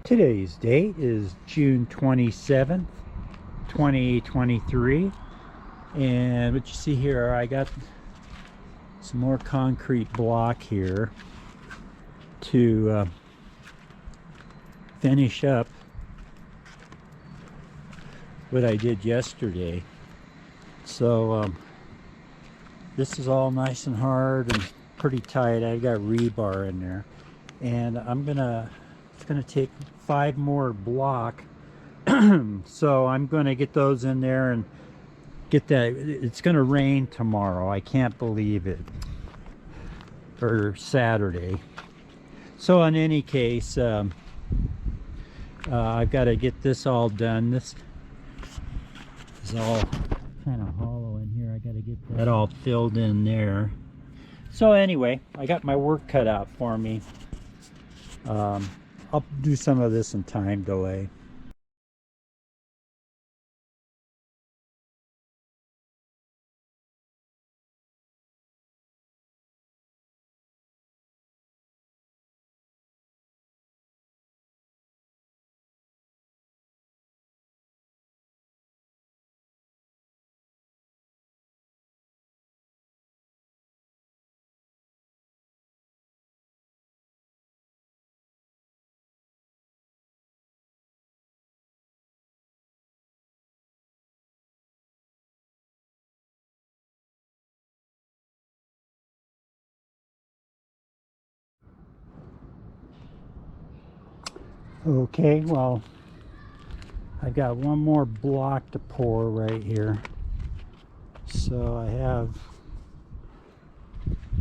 Today's date is June 27th, 2023, and what you see here, I got some more concrete block here to finish up what I did yesterday. So this is all nice and hard and pretty tight. I've got rebar in there, and it's gonna take 5 more block. So I'm gonna get those in there and get that. It's gonna rain tomorrow, I can't believe it, or Saturday. So in any case, I've got to get this all done. This is all kind of hollow in here. I got to get that all filled in there. So anyway, I got my work cut out for me. I'll do some of this in time delay. Okay, well, I've got one more block to pour right here. So I have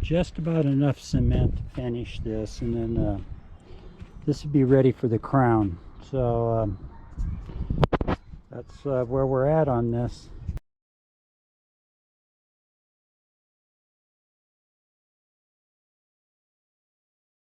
just about enough cement to finish this, and then this would be ready for the crown. So that's where we're at on this.